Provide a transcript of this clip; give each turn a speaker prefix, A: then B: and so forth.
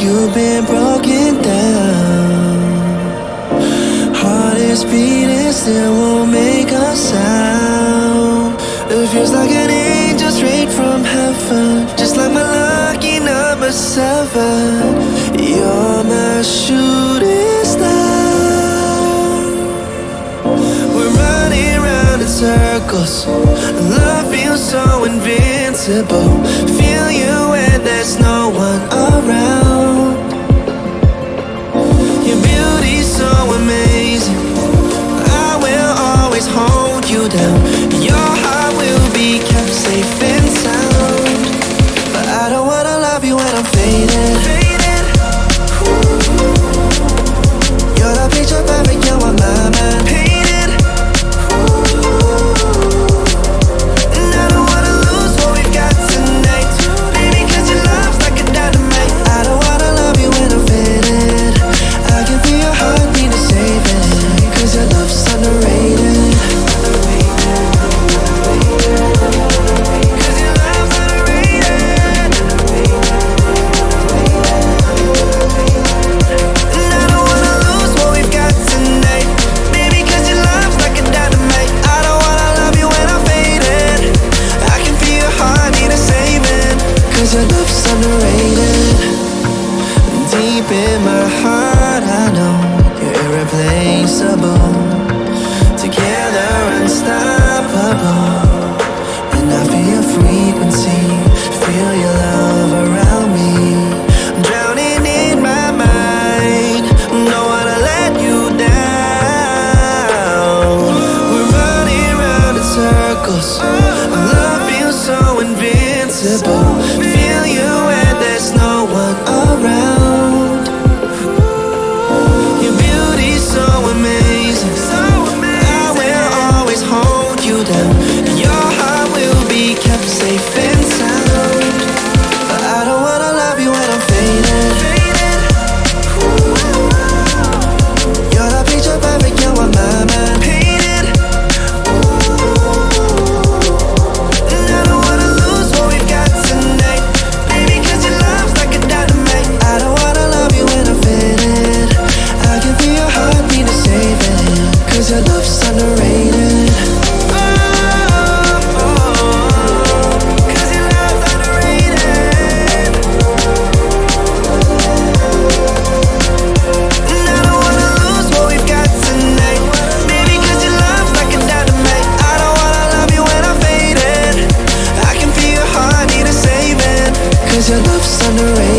A: you've been broken down. Heart is beating, still won't make a sound. It feels like an angel straight from heaven, just like my lucky number 7. You're my shooting star. We're running round in circles, love feels so invincible. Feel you when there's no one around. Your beauty's so amazing, I will always hold you down. Your heart will be kept safe and sound. But I don't wanna love you when I'm faded. You're the picture perfect, you're on my mind. Painted. And I don't wanna lose what we've got tonight, baby, cause your love's like a dynamite. I don't wanna love you when I'm faded. I can feel your heart need to save it, cause your love's underrated. Your love's underrated. Deep in my heart, I know you're irreplaceable. Together, unstoppable. And I feel your frequency, feel your love around me. I'm drowning in my mind, don't wanna let you down. We're running round in circles, our love feels so invincible. Feel you when there's no one around. Your beauty's so amazing, I will always hold you down. Your heart will be kept safe and sound. But I don't wanna love you when I'm faded. You're the picture perfect, you're on my mind. Painted. And I don't wanna lose what we've got tonight, baby, cause your love's like a dynamite. I don't wanna love you when I'm faded. I can feel your heart need to save it, cause your love's underrated. Cause your love's underrated. And I don't wanna lose what we've got tonight, baby, cause your love's like a dynamite. I don't wanna love you when I'm faded. I can feel your heart need a saving, cause your love's underrated.